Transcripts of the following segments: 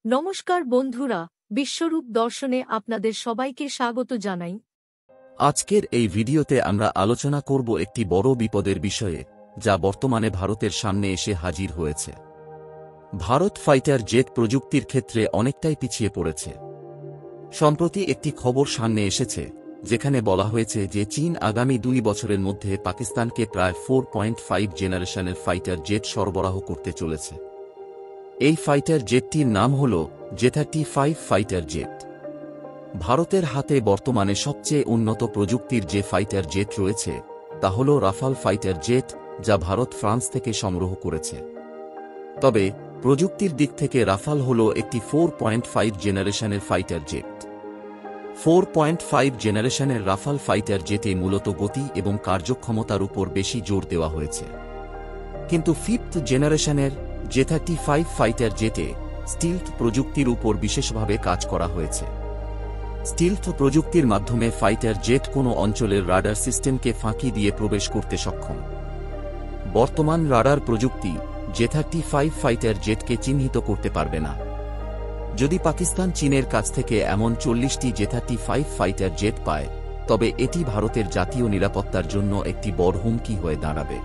নমস্কার বন্ধুরা, বিশ্বরূপ দর্শনে আপনাদের সবাইকে স্বাগত জানাই। আজকের এই ভিডিওতে আমরা আলোচনা করব একটি বড় বিপদের বিষয়ে, যা বর্তমানে ভারতের সামনে এসে হাজির হয়েছে। ভারত ফাইটার জেট প্রযুক্তির ক্ষেত্রে অনেকটাই পিছিয়ে পড়েছে। সম্প্রতি একটি খবর সামনে এসেছে, যেখানে বলা হয়েছে যে চীন আগামী 2 বছরের মধ্যে পাকিস্তানকে প্রায় 4.5 জেনারেশনের ফাইটার জেট সরবরাহ করতে চলেছে। এই ফাইটার জেটটির নাম হল J-35 ফাইটার জেট। ভারতের হাতে বর্তমানে সবচেয়ে উন্নত প্রযুক্তির যে ফাইটার জেট রয়েছে তা হল রাফাল ফাইটার জেট, যা ভারত ফ্রান্স থেকে সংগ্রহ করেছে। তবে প্রযুক্তির দিক থেকে রাফাল হল একটি 4.5 জেনারেশনের ফাইটার জেট। 4.5 জেনারেশনের রাফাল ফাইটার জেটে মূলত গতি এবং কার্যক্ষমতার উপর বেশি জোর দেওয়া হয়েছে। কিন্তু 5th জেনারেশনের J-35 ফাইটার জেটে স্টিলথ প্রযুক্তির উপর বিশেষভাবে কাজ করা হয়েছে। স্টিলথ প্রযুক্তির মাধ্যমে ফাইটার জেট কোনো অঞ্চলের রাডার সিস্টেমকে ফাঁকি দিয়ে প্রবেশ করতে সক্ষম। বর্তমান রাডার প্রযুক্তি J-35 ফাইটার জেটকে চিহ্নিত করতে পারবে না। যদি পাকিস্তান চীনের কাছ থেকে এমন 40টি J-35 ফাইটার জেট পায়, তবে এটি ভারতের জাতীয় নিরাপত্তার জন্য একটি বড় হুমকি হয়ে দাঁড়াবে।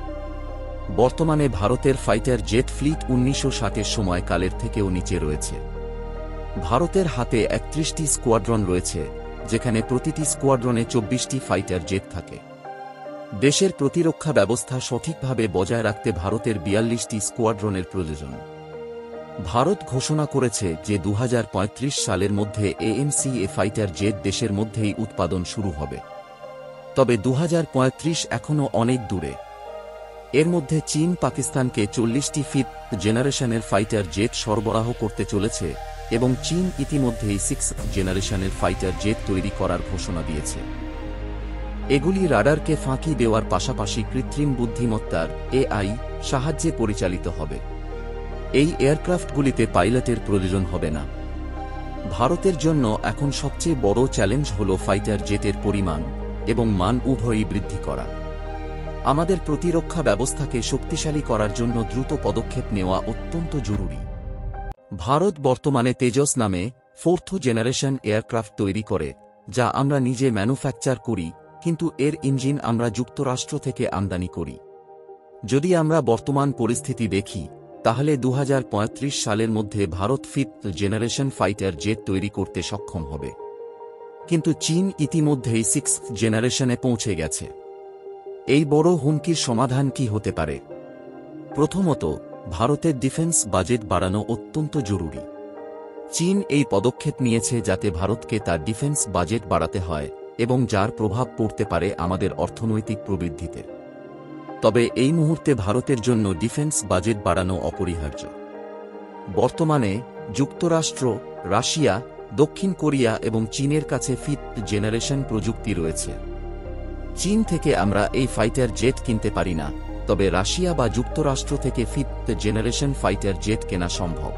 বর্তমানে ভারতের ফাইটার জেট ফ্লিট 1960-এর সময়কালের থেকেও নিচে রয়েছে। ভারতের হাতে 31টি স্কোয়াড্রন রয়েছে, যেখানে প্রতিটি স্কোয়াড্রনে 24টি ফাইটার জেট থাকে। দেশের প্রতিরক্ষা ব্যবস্থা সঠিকভাবে বজায় রাখতে ভারতের 42টি স্কোয়াড্রনের প্রয়োজন। ভারত ঘোষণা করেছে যে 2035 সালের মধ্যে AMCA ফাইটার জেট দেশের মধ্যেই উৎপাদন শুরু হবে। তবে 2035 এখনও অনেক দূরে। এর মধ্যে চীন পাকিস্তানকে 40টি 5th জেনারেশনের ফাইটার জেট সরবরাহ করতে চলেছে এবং চীন ইতিমধ্যেই 6th জেনারেশনের ফাইটার জেট তৈরি করার ঘোষণা দিয়েছে। এগুলি রাডারকে ফাঁকি দেওয়ার পাশাপাশি কৃত্রিম বুদ্ধিমত্তার AI সাহায্যে পরিচালিত হবে। এই এয়ারক্রাফটগুলিতে পাইলটের প্রয়োজন হবে না। ভারতের জন্য এখন সবচেয়ে বড় চ্যালেঞ্জ হল ফাইটার জেটের পরিমাণ এবং মান উভয়ই বৃদ্ধি করা। আমাদের প্রতিরক্ষা ব্যবস্থাকে শক্তিশালী করার জন্য দ্রুত পদক্ষেপ নেওয়া অত্যন্ত জরুরি। ভারত বর্তমানে তেজস নামে 4th জেনারেশন এয়ারক্রাফট তৈরি করে, যা আমরা নিজে ম্যানুফ্যাকচার করি, কিন্তু এর ইঞ্জিন আমরা যুক্তরাষ্ট্র থেকে আমদানি করি। যদি আমরা বর্তমান পরিস্থিতি দেখি, তাহলে 2035 সালের মধ্যে Bharat 5th generation fighter jet তৈরি করতে সক্ষম হবে। কিন্তু চীন ইতিমধ্যেই 6th জেনারেশনে পৌঁছে গেছে। এই বড় হুমকির সমাধান কি হতে পারে? প্রথমত, ভারতের ডিফেন্স বাজেট বাড়ানো অত্যন্ত জরুরি। চীন এই পদক্ষেপ নিয়েছে যাতে ভারতকে তার ডিফেন্স বাজেট বাড়াতে হয়, এবং যার প্রভাব পড়তে পারে আমাদের অর্থনৈতিক প্রবৃদ্ধিতে। তবে এই মুহূর্তে ভারতের জন্য ডিফেন্স বাজেট বাড়ানো অপরিহার্য। বর্তমানে যুক্তরাষ্ট্র, রাশিয়া, দক্ষিণ কোরিয়া এবং চীনের কাছে 5th জেনারেশন প্রযুক্তি রয়েছে। চীন থেকে আমরা এই ফাইটার জেট কিনতে পারি না, তবে রাশিয়া বা যুক্তরাষ্ট্র থেকে 5th জেনারেশন ফাইটার জেট কেনা সম্ভব।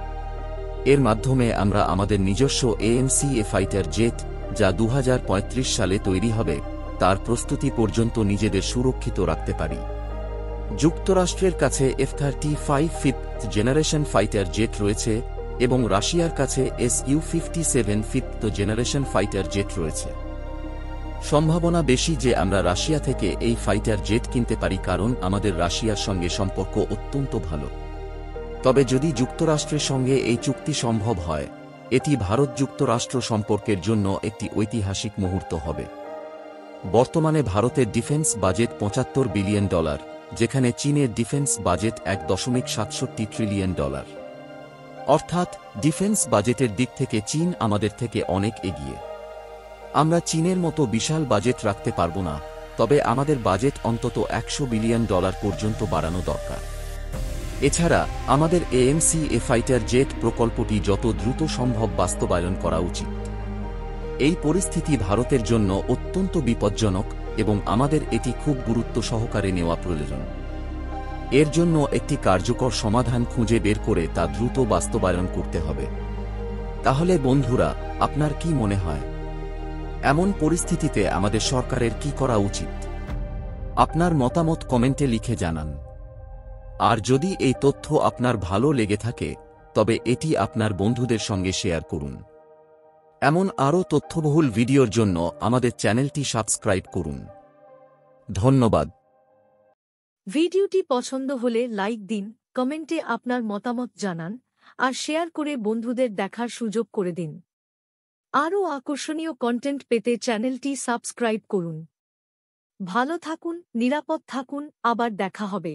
এর মাধ্যমে আমরা আমাদের নিজস্ব AMCA ফাইটার জেট, যা 2035 সালে তৈরি হবে, তার প্রস্তুতি পর্যন্ত নিজেদের সুরক্ষিত রাখতে পারি। যুক্তরাষ্ট্রের কাছে F-35 5th generation fighter jet রয়েছে এবং রাশিয়ার কাছে Su-57 5th generation fighter jet রয়েছে। সম্ভাবনা বেশি যে আমরা রাশিয়া থেকে এই ফাইটার জেট কিনতে পারি, কারণ আমাদের রাশিয়ার সঙ্গে সম্পর্ক অত্যন্ত ভালো। তবে যদি যুক্তরাষ্ট্রের সঙ্গে এই চুক্তি সম্ভব হয়, এটি ভারত যুক্তরাষ্ট্র সম্পর্কের জন্য একটি ঐতিহাসিক মুহূর্ত হবে। বর্তমানে ভারতের ডিফেন্স বাজেট $75 বিলিয়ন, যেখানে চীনের ডিফেন্স বাজেট $1.67 ট্রিলিয়ন। অর্থাৎ ডিফেন্স বাজেটের দিক থেকে চীন আমাদের থেকে অনেক এগিয়ে। আমরা চীনের মতো বিশাল বাজেট রাখতে পারব না, তবে আমাদের বাজেট অন্তত $100 বিলিয়ন পর্যন্ত বাড়ানো দরকার। এছাড়া আমাদের AMCA ফাইটার জেট প্রকল্পটি যত দ্রুত সম্ভব বাস্তবায়ন করা উচিত। এই পরিস্থিতি ভারতের জন্য অত্যন্ত বিপজ্জনক এবং আমাদের এটি খুব গুরুত্ব সহকারে নেওয়া প্রয়োজন। এর জন্য একটি কার্যকর সমাধান খুঁজে বের করে তা দ্রুত বাস্তবায়ন করতে হবে। তাহলে বন্ধুরা, আপনার কি মনে হয়? এমন পরিস্থিতিতে আমাদের সরকারের কি করা উচিত? আপনার মতামত কমেন্টে লিখে জানান। আর যদি এই তথ্য আপনার ভালো লেগে থাকে, তবে এটি আপনার বন্ধুদের সঙ্গে শেয়ার করুন। এমন আরও তথ্যবহুল ভিডিওর জন্য আমাদের চ্যানেলটি সাবস্ক্রাইব করুন। ধন্যবাদ। ভিডিওটি পছন্দ হলে লাইক দিন, কমেন্টে আপনার মতামত জানান, আর শেয়ার করে বন্ধুদের দেখার সুযোগ করে দিন। আরও আকর্ষণীয় কন্টেন্ট পেতে চ্যানেলটি সাবস্ক্রাইব করুন। ভালো থাকুন, নিরাপদ থাকুন, আবার দেখা হবে।